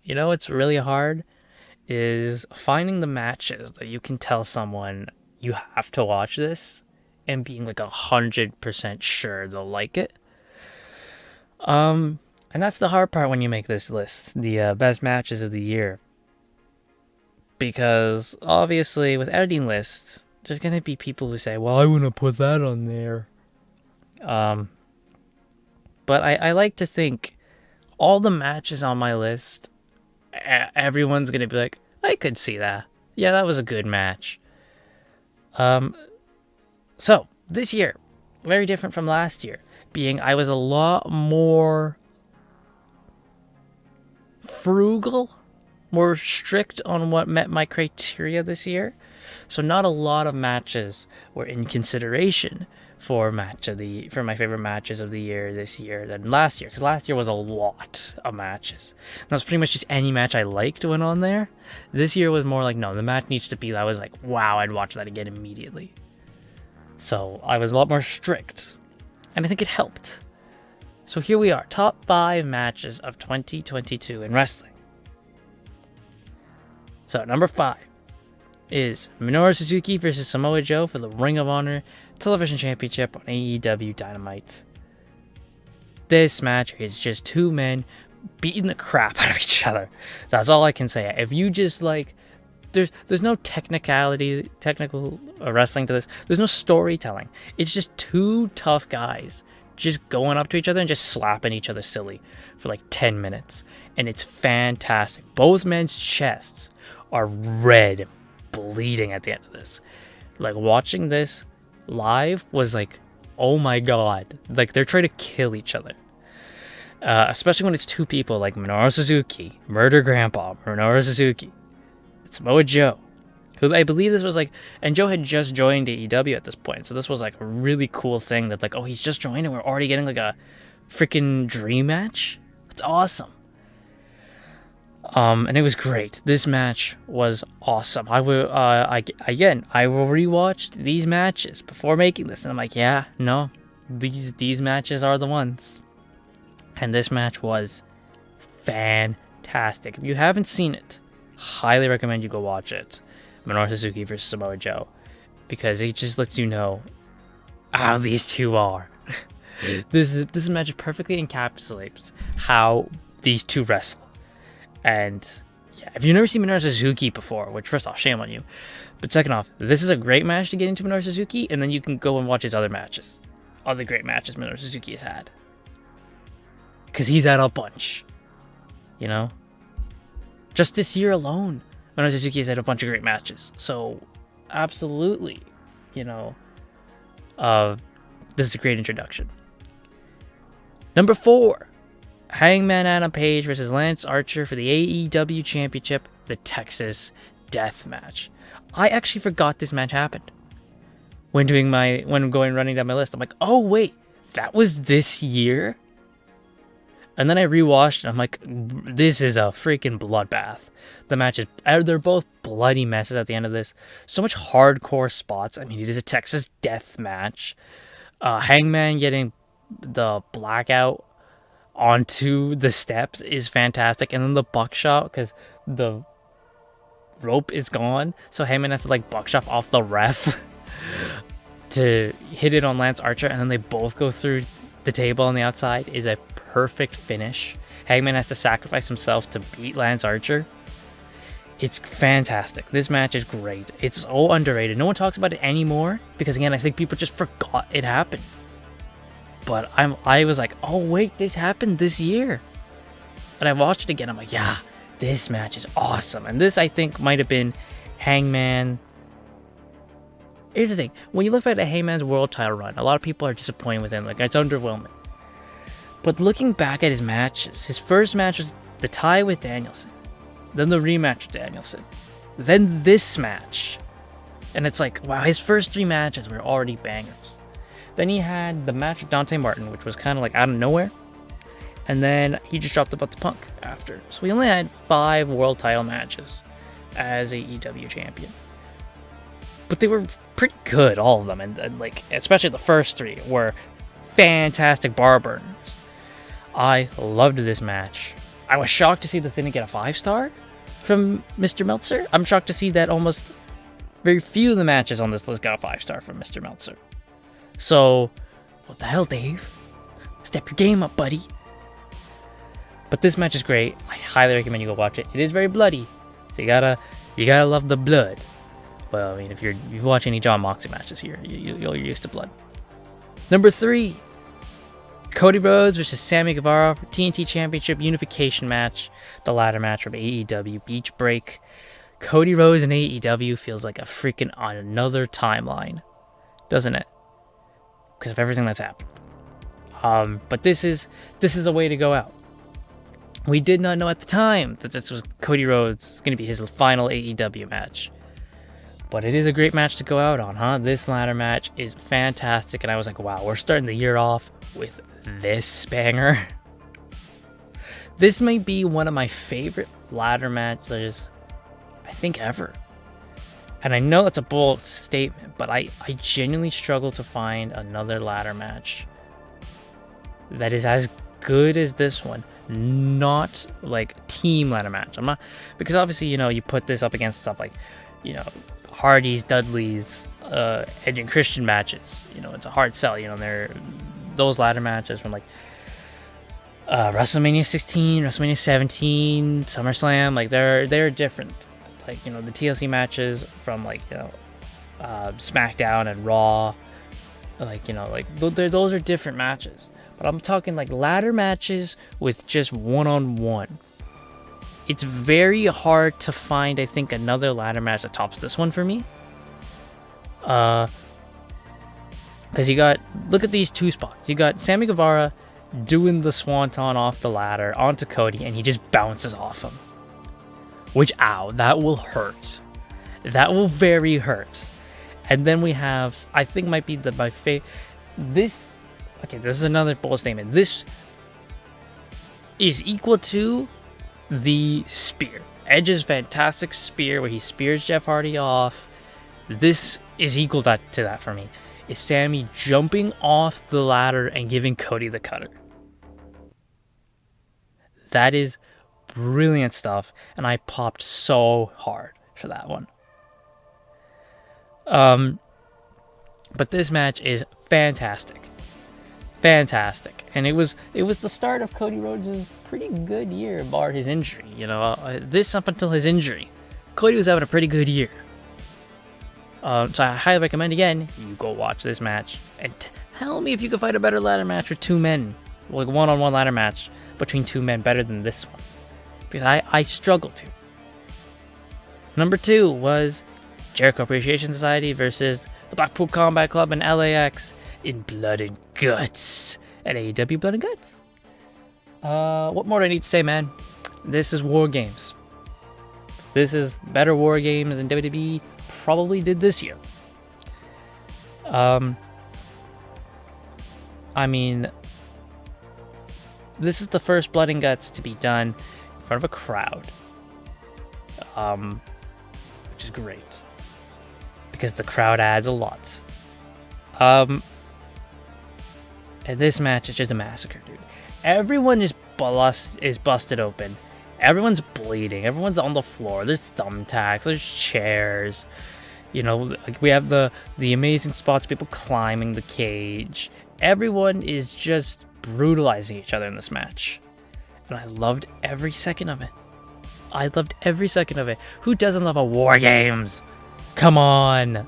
You know what's really hard is finding the matches that you can tell someone you have to watch this and being like 100% sure they'll like it. And that's the hard part when you make this list, the best matches of the year, because obviously with editing lists, there's gonna be people who say, "Well, I wouldn't put that on there." Um, but I like to think all the matches on my list, everyone's gonna be like, "I could see that. Yeah, that was a good match." Um, so this year, very different from last year, being I was a lot more frugal, more strict on what met my criteria this year. So not a lot of matches were in consideration for my favorite matches of the year this year than last year, because last year was a lot of matches. That was pretty much just any match I liked went on there. This year was more like, no, the match needs to be, I was like, wow, I'd watch that again immediately. So I was a lot more strict, and I think it helped. So here we are, top 5 matches of 2022 in wrestling. So number 5 is Minoru Suzuki versus Samoa Joe for the Ring of Honor Television Championship on AEW Dynamite. This match is just two men beating the crap out of each other. That's all I can say. If you just like, there's no technical wrestling to this. There's no storytelling. It's just two tough guys just going up to each other and just slapping each other silly for like 10 minutes. And it's fantastic. Both men's chests are red, bleeding at the end of this. Like, watching this live was like, oh my god. Like, they're trying to kill each other. Especially when it's two people like Minoru Suzuki, Murder Grandpa, Minoru Suzuki, Samoa Joe, who I believe this was like, and Joe had just joined AEW at this point, so this was like a really cool thing that like, oh, he's just joined and we're already getting like a freaking dream match. It's awesome. And it was great. This match was awesome. I rewatched these matches before making this, and I'm like, yeah, no, these matches are the ones. And this match was fantastic. If you haven't seen it, highly recommend you go watch it. Minoru Suzuki versus Samoa Joe, because it just lets you know how these two are. This match perfectly encapsulates how these two wrestle. And yeah, if you've never seen Minoru Suzuki before, which first off, shame on you, but second off, this is a great match to get into Minoru Suzuki, and then you can go and watch his other matches, other great matches Minoru Suzuki has had, because he's had a bunch, you know. Just this year alone, Minoru Suzuki has had a bunch of great matches. So, absolutely, you know, this is a great introduction. Number 4, Hangman Adam Page versus Lance Archer for the AEW Championship, the Texas Death Match. I actually forgot this match happened when running down my list. I'm like, oh wait, that was this year. And then I rewatched, and I'm like, this is a freaking bloodbath. The matches, they're both bloody messes at the end of this. So much hardcore spots. I mean, it is a Texas Death Match. Hangman getting the blackout onto the steps is fantastic. And then the buckshot, because the rope is gone. So Hangman has to like buckshot off the ref to hit it on Lance Archer. And then they both go through the table on the outside, is a perfect finish. Hangman has to sacrifice himself to beat Lance Archer. It's fantastic. This match is great. It's so underrated. No one talks about it anymore because, again, I think people just forgot it happened. But I was like, oh wait, this happened this year. And I watched it again. I'm like, yeah, this match is awesome. And this, I think, might have been Hangman. Here's the thing. When you look back at Hangman's world title run, a lot of people are disappointed with him. Like, it's underwhelming. But looking back at his matches, his first match was the tie with Danielson. Then the rematch with Danielson. Then this match. And it's like, wow, his first 3 matches were already bangers. Then he had the match with Dante Martin, which was kind of like out of nowhere. And then he just dropped the butt to Punk after. So he only had 5 world title matches as AEW champion. But they were pretty good, all of them. And like, especially the first 3 were fantastic bar burners. I loved this match. I was shocked to see this didn't get a 5-star from Mr. Meltzer. I'm shocked to see that almost very few of the matches on this list got a 5-star from Mr. Meltzer. So, what the hell, Dave? Step your game up, buddy. But this match is great. I highly recommend you go watch it. It is very bloody, so you gotta love the blood. Well, I mean, if you've watched any Jon Moxley matches here, you're used to blood. Number 3, Cody Rhodes versus Sammy Guevara for TNT Championship Unification match, the ladder match from AEW Beach Break. Cody Rhodes and AEW feels like a freaking on another timeline, doesn't it? Because of everything that's happened. But this is a way to go out. We did not know at the time that this was Cody Rhodes going to be his final AEW match. But it is a great match to go out on, huh? This ladder match is fantastic, and I was like, wow, we're starting the year off with this banger. This might be one of my favorite ladder matches, I think, ever. And I know that's a bold statement, but I genuinely struggle to find another ladder match that is as good as this one. Not like team ladder match. I'm not, because obviously, you put this up against stuff like, Hardy's, Dudley's, Edge and Christian matches. It's a hard sell. They're those ladder matches from like WrestleMania 16, WrestleMania 17, SummerSlam. Like they're different. Like the TLC matches from like SmackDown and Raw. Like those are different matches. But I'm talking like ladder matches with just one-on-one. It's very hard to find, I think, another ladder match that tops this one for me. Because look at these 2 spots. You got Sammy Guevara doing the swanton off the ladder onto Cody, and he just bounces off him. Which, ow, that will hurt. That will very hurt. And then we have, I think might be my favorite, this is another bold statement. This is equal to the spear. Edge's fantastic spear where he spears Jeff Hardy off. This is equal to that for me. Is Sammy jumping off the ladder and giving Cody the cutter. That is brilliant stuff, and I popped so hard for that one. But this match is fantastic. Fantastic. And it was the start of Cody Rhodes' pretty good year, bar his injury. This up until his injury, Cody was having a pretty good year. So I highly recommend, again, you go watch this match and tell me if you can find a better ladder match with 2 men, like one-on-one ladder match between 2 men, better than this one, because I struggle to. Number 2 was Jericho Appreciation Society versus the Blackpool Combat Club and LAX in Blood and Guts at AEW Blood and Guts. What more do I need to say, man? This is War Games. This is better War Games than WWE probably did this year. I mean, this is the first Blood and Guts to be done in front of a crowd. Which is great. Because the crowd adds a lot. And this match is just a massacre, dude. Everyone is busted open. Everyone's bleeding. Everyone's on the floor. There's thumbtacks. There's chairs. We have the amazing spots, people climbing the cage. Everyone is just brutalizing each other in this match. And I loved every second of it. Who doesn't love a War Games? Come on.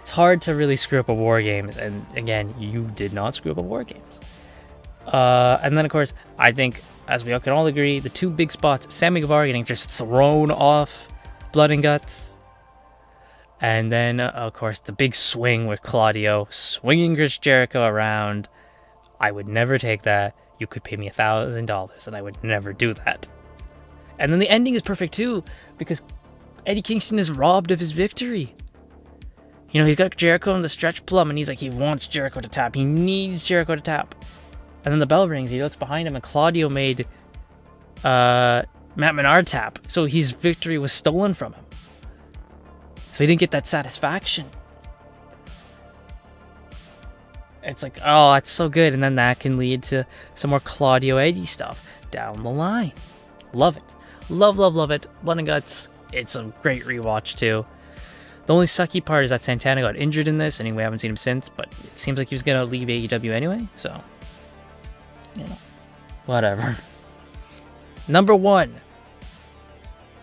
It's hard to really screw up a War Games, and again, you did not screw up a War Games. And then, of course, I think, as we can all agree, the 2 big spots, Sammy Guevara getting just thrown off Blood and Guts, and then, of course, the big swing with Claudio swinging Chris Jericho around. I would never take that. You could pay me $1,000, and I would never do that. And then the ending is perfect, too, because Eddie Kingston is robbed of his victory. He's got Jericho in the stretch plum, and he's like, he wants Jericho to tap. He needs Jericho to tap. And then the bell rings. He looks behind him, and Claudio made Matt Menard tap. So his victory was stolen from him. So he didn't get that satisfaction. It's like, oh, that's so good. And then that can lead to some more Claudio Eddie stuff. down the line. Love it. Love it. Blood and Guts, it's a great rewatch too. The only sucky part is that Santana got injured in this, and we haven't seen him since, but it seems like he was going to leave AEW anyway, so, whatever. Number 1,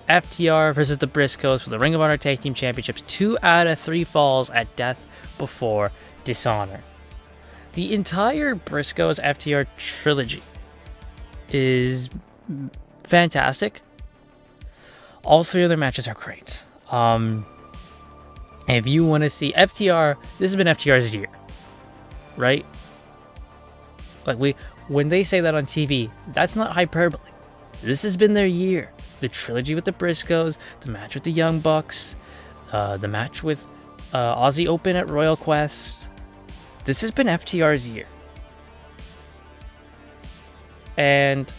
FTR versus the Briscoes for the Ring of Honor Tag Team Championships. 2 out of 3 falls at Death Before Dishonor. The entire Briscoes FTR trilogy is fantastic. All 3 of their matches are great. If you want to see FTR, this has been FTR's year, right? Like when they say that on TV, that's not hyperbole. This has been their year. The trilogy with the Briscoes, the match with the Young Bucks, the match with Aussie Open at Royal Quest. This has been FTR's year. And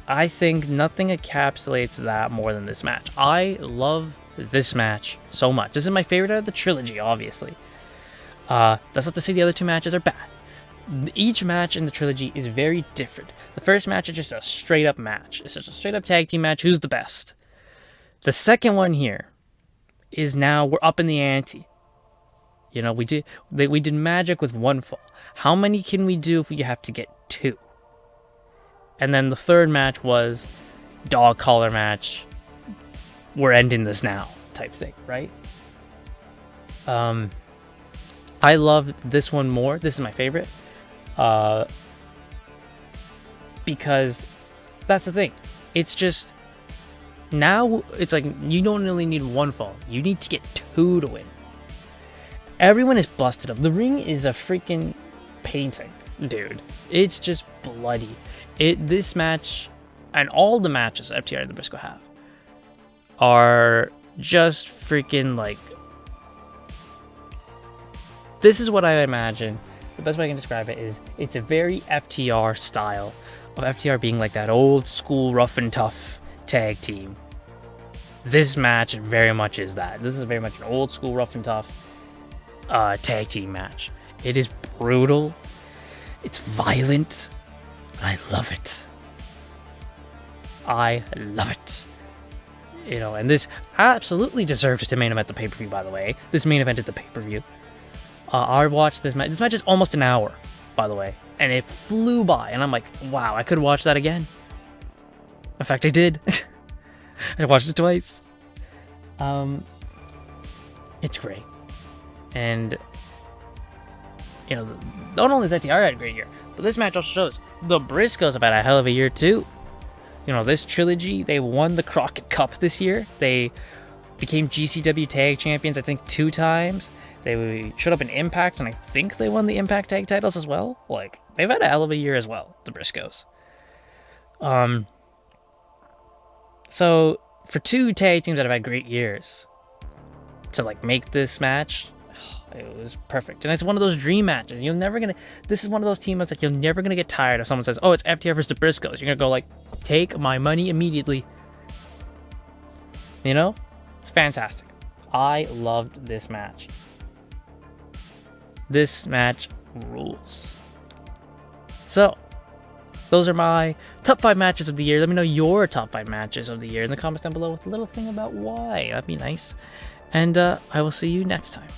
I think nothing encapsulates that more than this match. I love this match so much. This is my favorite out of the trilogy, obviously. That's not to say the other 2 matches are bad. Each match in the trilogy is very different. The first match is just a straight up match. It's just a straight up tag team match. Who's the best? The second one here is now we're up in the ante. We did magic with 1 fall. How many can we do if we have to get 2? And then the third match was dog collar match. We're ending this now type thing, right? I love this one more. This is my favorite. Because that's the thing. It's just now it's like you don't really need 1 fall. You need to get 2 to win. Everyone is busted up. The ring is a freaking painting, dude. It's just bloody. This match and all the matches FTR and the Briscoe have are just freaking like. This is what I imagine. The best way I can describe it is it's a very FTR style of FTR being like that old school rough and tough tag team. This match very much is that. This is very much an old school rough and tough tag team match. It is brutal. It's violent. I love it. I love it. And this absolutely deserved to main event the pay-per-view, by the way. This main evented the pay-per-view. I watched this match. This match is almost an hour, by the way. And it flew by. And I'm like, wow, I could watch that again. In fact, I did. I watched it twice. It's great. And, not only has FTR had a great year, but this match also shows the Briscoes have had a hell of a year, too. This trilogy, they won the Crockett Cup this year. They became GCW Tag Champions, I think, 2 times. They showed up in Impact, and I think they won the Impact Tag titles as well. Like, they've had a hell of a year as well, the Briscoes. So, for 2 tag teams that have had great years, to, make this match, it was perfect. And it's one of those dream matches. This is one of those team matches, you're never gonna get tired if someone says, oh, it's FTR versus the Briscoes. You're gonna go, take my money immediately. It's fantastic. I loved this match. This match rules. So, those are my top 5 matches of the year. Let me know your top 5 matches of the year in the comments down below with a little thing about why. That'd be nice. And I will see you next time.